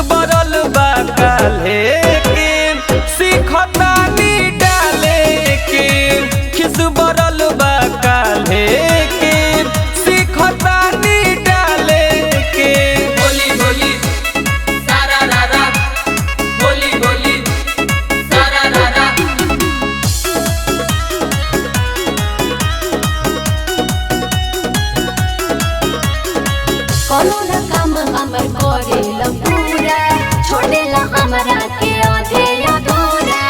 बरल बा काल्हे के सीखतानी डाले के खिस बरल बा काल्हे के सीखतानी डाले के। बोली बोली सारा रारा बोली बोली सारा रारा। कोनो न काम हमर करेला पूरा छोड़ेला हमरा के आधे अधूरा।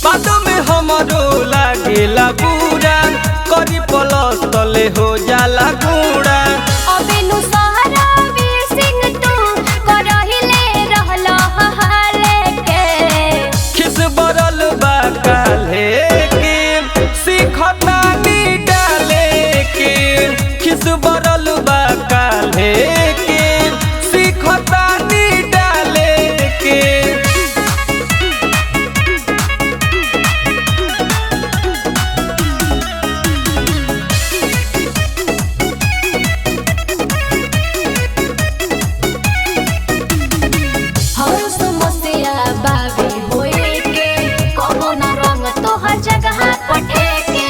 बातों में हमरो लागेला बुरा करी पलस तले हो जाला कूड़ा। अबेनु सहारा वीर सिंह तू करहिले रहला हाले के खिस बरल बा काल्हे के सीखतानी डाले के खिस बरल बा काल्हे के सीखतानी डाले के। हर समस्या बाबे होए के कोनो न रंग तो हर जगह पठे के।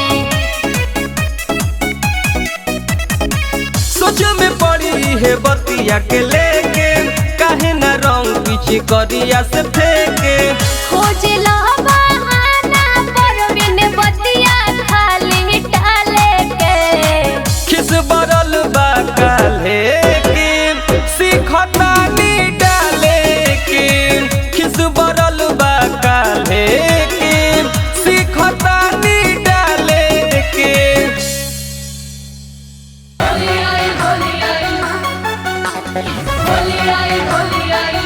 सोच में पड़ी है बतिया के लेके काहे न रंग पीछे करिया से फेंके। खोजला बहाना पर बिन बतिया खाली टाले के खिस बरल बा काल्हे के सीखतानी डाले के खिस बरल बा काल्हे के सीखतानी डाले के। होली आई होली आई होली आई होली आई।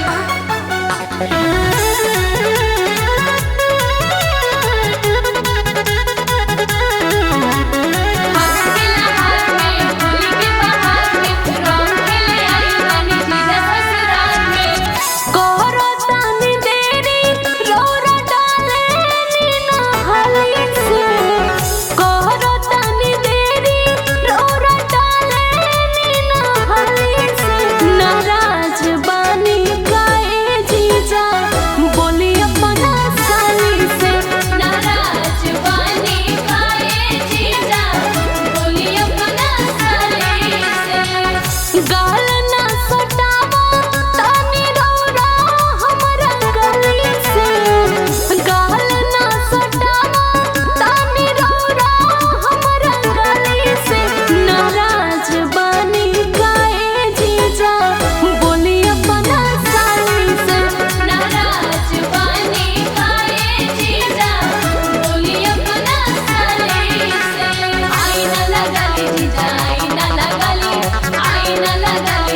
आईना लगाली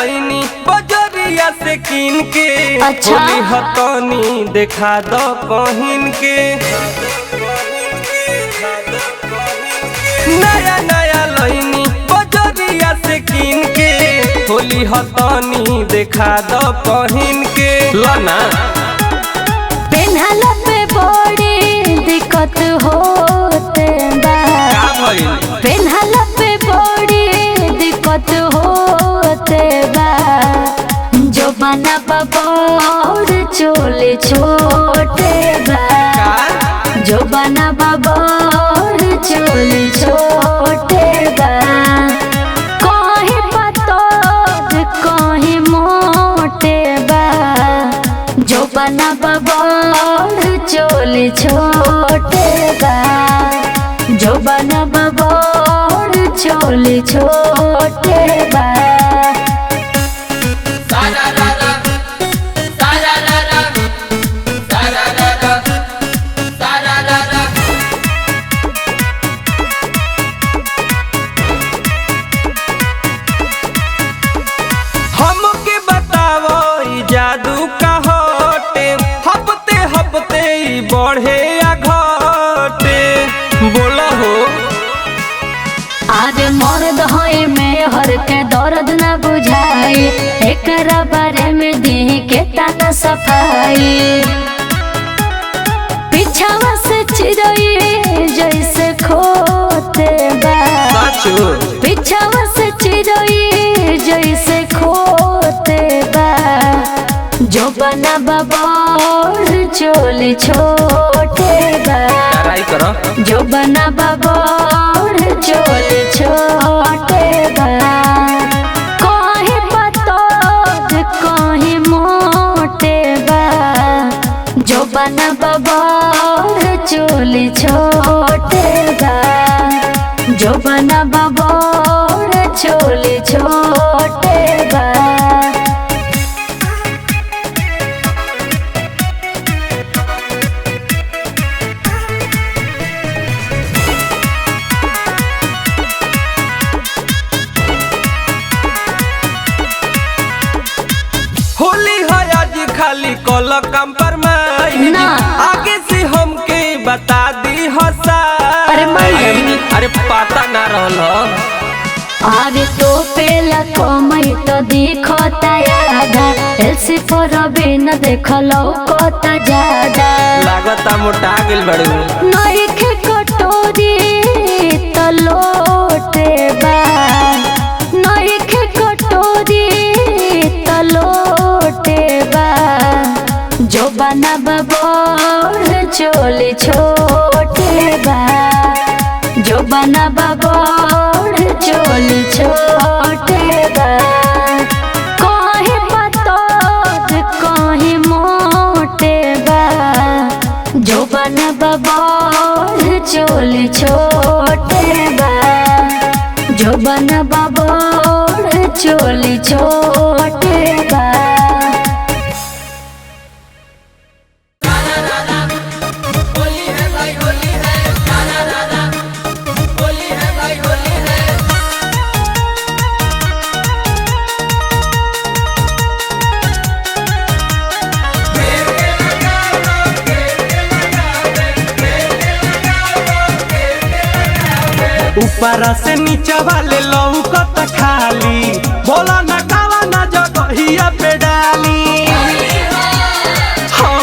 लईनी बजरिया से कीन के। अच्छा। होली हतनी देखा दो पहिन के। नया नया लईनी बजरिया से कीन के। होली हतनी देखा दो पहिन के। लना पेन्हला पे बड़ी दिक्कत होते बा। का भइल? पेन्हला पे बड़ी दिक्कत होते बा। जो बना बबौर चोले छोटे बा। का? जो बना बबौर चोले छोटे बा। कहीं पतोर कहीं मोटे बा। जो बना बबौर चोले छोटे बा। जो बना बबौर चोले छोटे बा। हमके बतावो ई जादू का होटे। हफ्ते हफ्ते ई बढ़े या घटे। बोलो हो। आज मर्द होए में हर के दर्द न बुझाई। एकरा बारे में दी के तना सफाई। पिछावा से चिरई जैसे खोते बा। साचो पिछावा से चिरई जैसे खोते बा। जो बना बबौर चोले छोटे बा। ट्राई करो। जो बना बबौर चोले छोटे बा। कहीं पतोर कहीं मोटे बा। जो बना बबौर चोले छोटे बा। जो बना बबौर चोले छोटे बा। होली है आज खाली कल कंप्रोमाइज। ना। आगे से हमके बता दी हसा। अरे माई। अरे पता ना रहल ह। अरे तो पेला कमाई तो दिखता यादा। ऐसे पर बिन देखलो कोता ज्यादा। लागता मोटा गेल बड़ू। नहीं के कटोरी तो लोटे बा। नहीं के कटोरी तो लोटे बा। जो बना बबौर चोले छोटे बा। जो बना बबौर चोले छोटे बा। कहीं पतोर कहीं मोटे बा। जो बना बबौर चोले छोटे बा। जो बना बबौर चोले छोटे बा। ऊपरा से नीचे वाले लौकत खाली। बोला न कावा न जगहिया पे डाली। हाँ,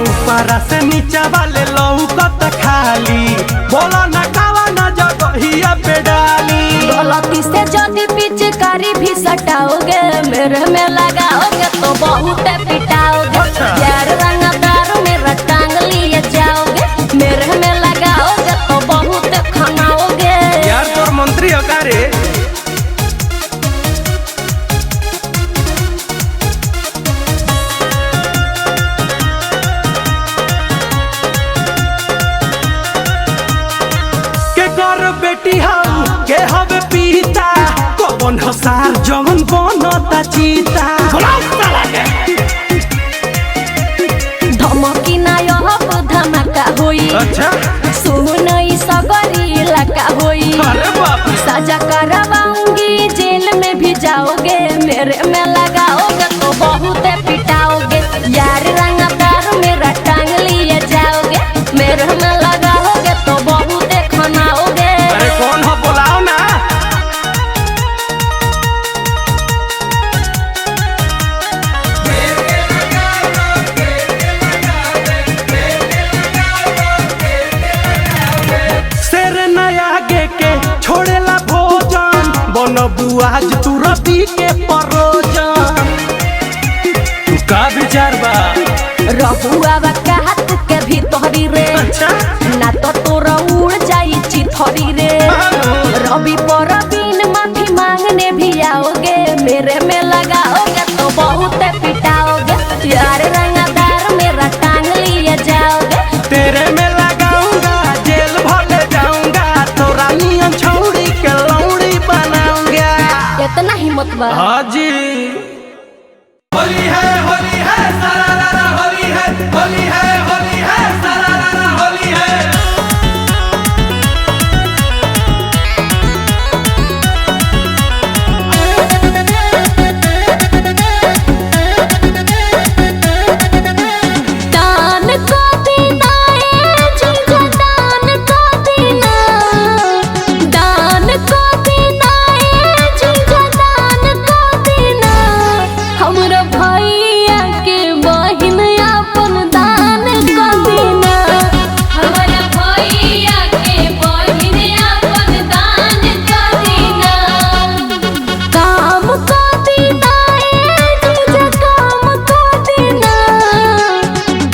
ऊपरा से नीचे वाले लौकत खाली। बोला न कावा न जगहिया पे डाली। गलती से जदी पिचकारी भी सटाओगे मेरे में लगाओगे तो बहुत पिटाओगे। अच्छा। यार रंगदार मेरा टांग लिए जाओगे। मेरे में लगाओगे तो बहुत खनाओगे। यार तोर मंत्री अकारे। के कर बेटी हम के हवे पीता। कौन हसार जवन बनता चीता। धमकी ना यह धमाका होई। अच्छा। सुनई सगरी इलाका होई। अरे बाप रे। सजा करवाऊंगी जेल में भी जाओगे। मेरे में लगाओगे तो बहुत पिटाओगे। यार रंगदार मेरा टांग लिए जाओगे, मेरे में लगाओगे तो बहुत खनाओगे। अरे कौन हो बुलाओ ना। शेर नया गे के छोड़ेला भोजन, बनबू आज तू रवि के परोजन। तू का विचार बा? रहुआ हाथ के भीतरी रे, अच्छा ना तो तोरा उड़ जाई चिथरी रे। रवि पर बिन माफी मांगने भी आओगे, मेरे में लगाओगे तो बहुत पिटाओगे। यार रंगदार मेरा टांग लिए जाओगे, तेरे में लगाऊंगा जेल भर जाऊंगा, तोरा नियन छौड़ी के लौड़ी बनाऊंगा। इतना हिम्मत बा। हाँ जी। होली है सारा रारा होली है, होली है सारा रारा होली है। दान को देना है जिनको दान को देना, दान को देना है जिनको दान को देना। हमरा भैया के बहिन अपन दान को देना, हमरा भैया के बहिन अपन दान को देना। काम को देना है जिनको काम को देना,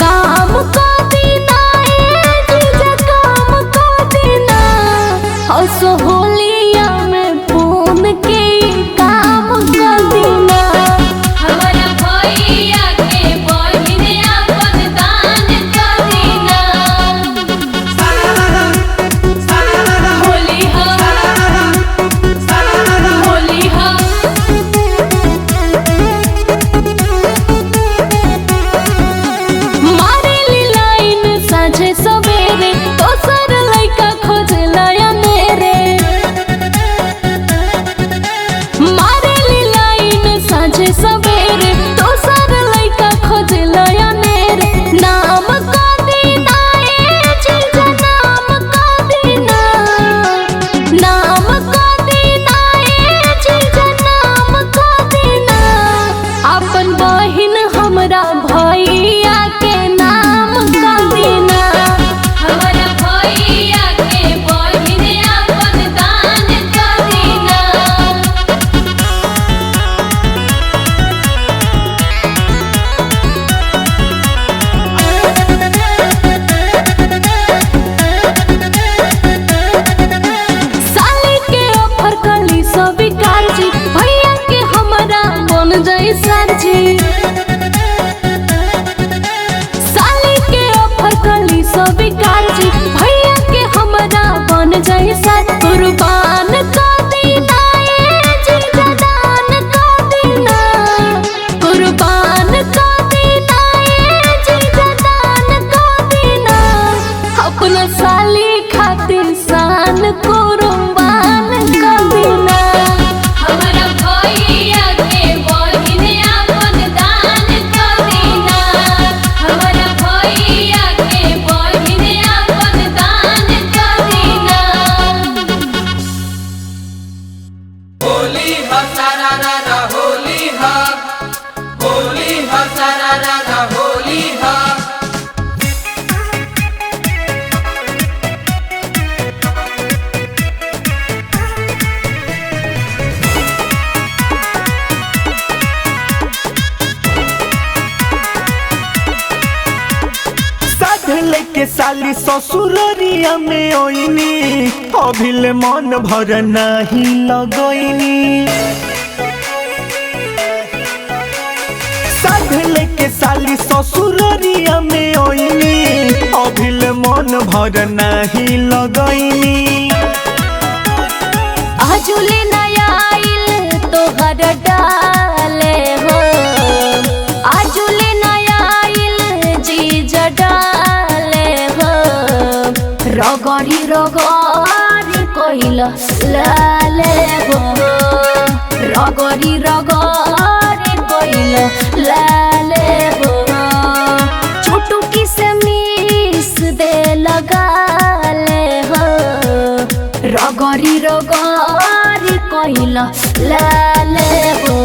काम को देना है जिनको काम को देना। हंसो होलिया में पून के काम को देना, हमारा भैया के बहिन अपन दान को देना। होली हो होली हो। मारेली लाइन साँझे सवेरे, दोसर लइका खोजला या मेरे। मारेली लाइन साँझे सवेरे, दोसर लइका खोजला या मेरे। नाम को देना है जिनको नाम को देना, नाम को देना है जिनको नाम को देना। अपन बहिन हमरा भैया के नाम को देना, हमरा भैया के बहिन अपन दान को देना। साली के ऑफर कली स्वीकार जी, भैया के हमरा बन जाई सर जी। साली के ऑफर कली स्वीकार जी, भैया के हमरा बन जाई सर। कुर्बान को देना है जिनको दान को देना, कुर्बान को देना है जिनको दान को देना। अपना साली खातिर शान कुर्बान को देना, हमारा भैया के बहिन अपन दान को देना, हमारा भैया के बहिन अपन दान को देना। होली है सारा रारा होली है, होली है सारा रारा होली है। साधले के साली ससुररिया में ओइनी, अभिले मन भर नहीं लगोइनी। साधले के साली ससुररिया में ओइनी, अभिले मन भर नहीं लगोइनी। आजुले नया आइल तोहर डाले हो, आजुले नया आइल जीज डाले हो। रगड़ी रगड़ी कोइल लाले हो, रगड़ी रगड़ी कइला लाले हो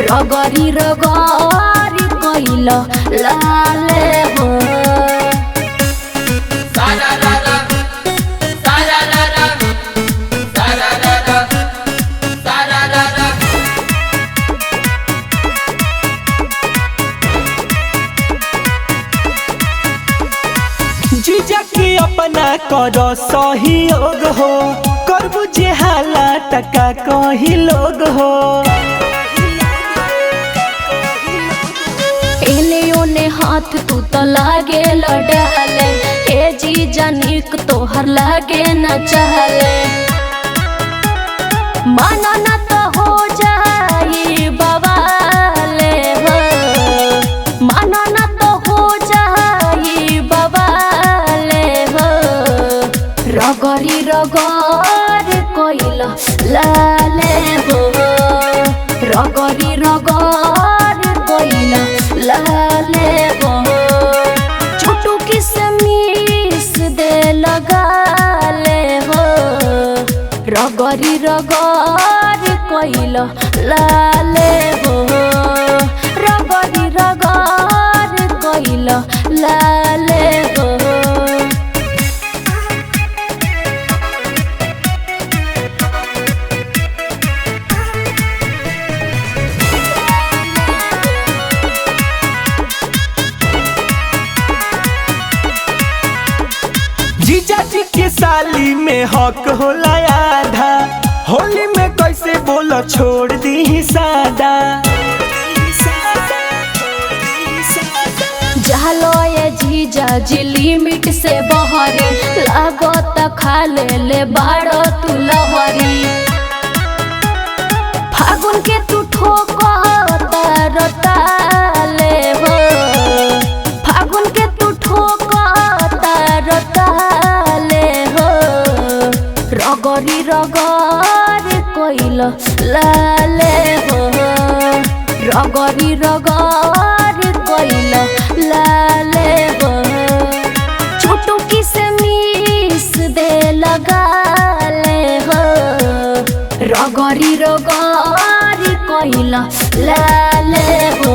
रगरी रगरी कइला लाले हो जीजा के अपना करो सहयोग हो करबू जे हाला टका कही लोग हो एने ओने हाथ तू तो लागे लडाले ए जीजा निक तोहर लागे न चहले माना ना तो हो जाई बवाले हो माना ना तो हो जाई बवाले हो रगरी रगर कइला लाले हो रगरी रगर कइला लाले हो छोटू किसमिस दे लगाले हो रगरी रगर कइला लाले हो रगरी रगर कइला लाले हो जीजा जी के साली में हक होला आधा होली में कैसे बोलो छोड़ दी सादा जालो ये जीजा जी लिमिट से बहरी लागो त खा ले बाड़ो तू लहरी फागुन के तू ठोको तारताले हो फागुन के तू ठोको तारताले हो रगरी रगर कइला लाले हो रगरी रगर कइला लाले हो छोटू किसमिस दे लगाले हो रगरी रगरी कइला लाले हो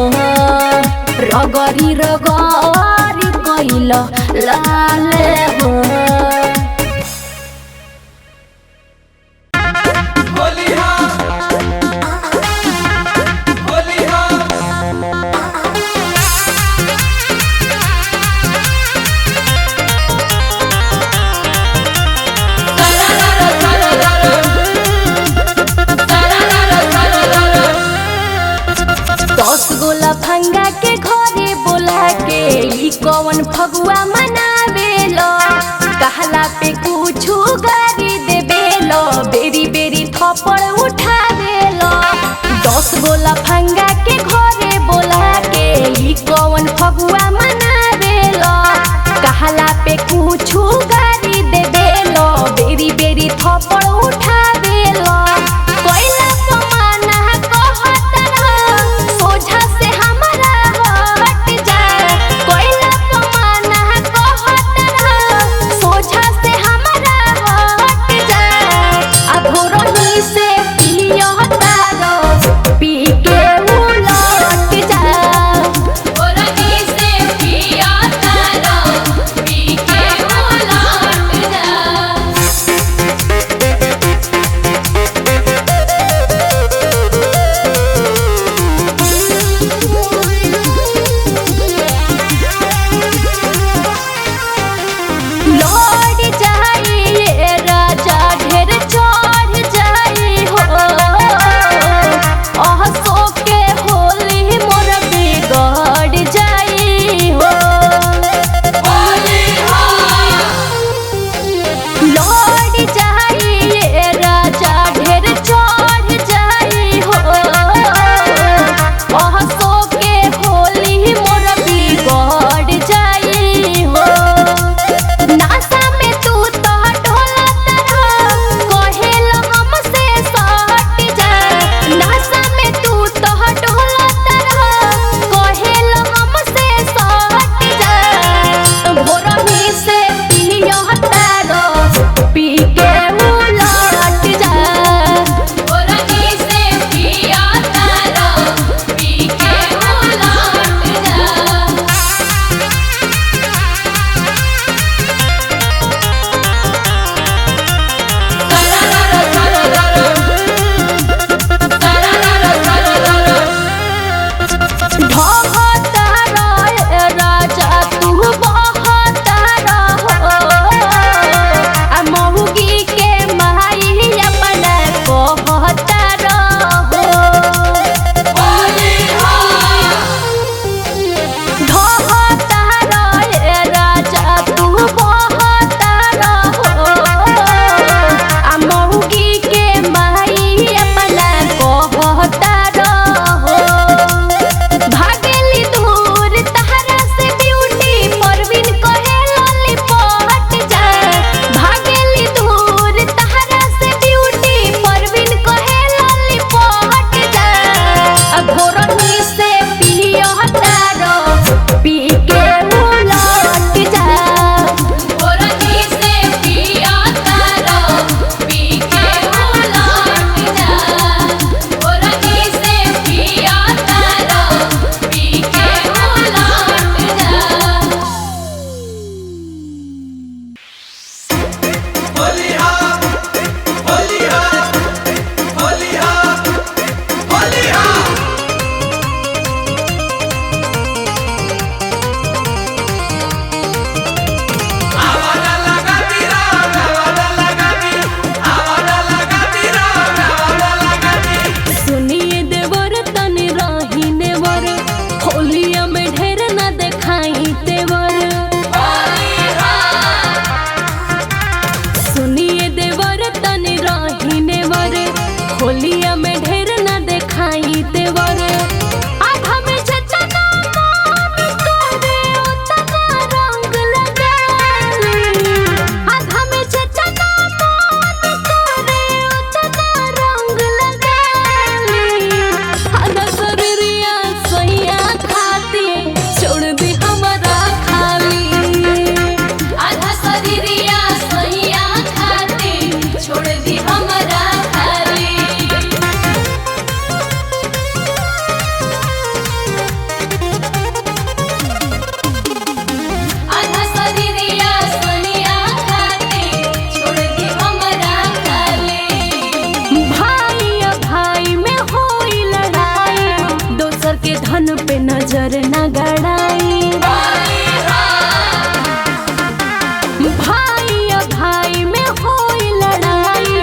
रगरी रगरी कइला लाले हो फंगा के घरे बोला के ई कौन फगुआ मनावेलो कहला पे कुछु गारी देवेलो बेरी बेरी थप्पड़ उठावेलो 10 गोला फंगा के घरे बोला के ई कौन फगुआ मनावेलो कहला पे कुछु गारी देवेलो बेरी बेरी थप्पड़ उठावेलो कोइला पमाना सोझा से हमारा हट जा कोइला पमाना सोझा से हमारा हट जा अधोरही से पियो तारो पी के उलट जा ओरही से पिया तारो पी के उलट जा लौट जाई राजा ढेर चढ़ जाई हो गड़ाई। भाई या भाई में होई लड़ाई,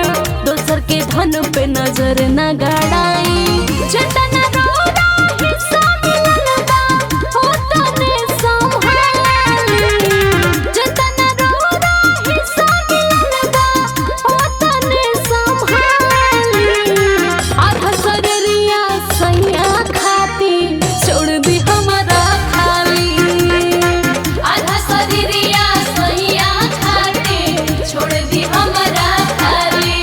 दोसर के धन पे नजर न गड़ाई। जितना रोड़ा हिस्सा मिलल बा, उतने संभाली। जितना रोड़ा हिस्सा मिलल बा, उतने संभाली। आधा शरीरिया सैया खाती छोड़ दी हमारा खाली। आधा शरीरिया सैया खाती छोड़ दी हमारा खाली।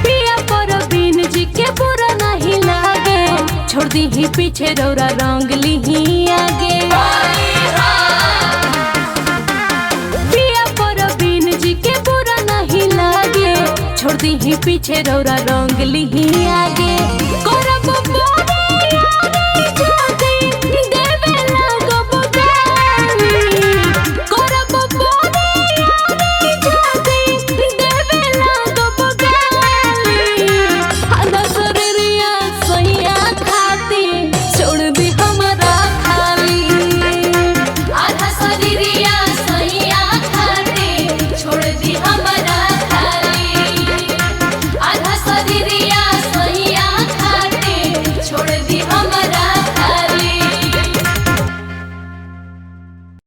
पिया परवीन जी के बुरा नहीं लागे, छोड़ दी ही पीछे रौरा रंग ली ही आगे। पिया परवीन जी के बुरा नहीं लागे, छोड़ दी ही पीछे रौरा रंग ली ही आगे।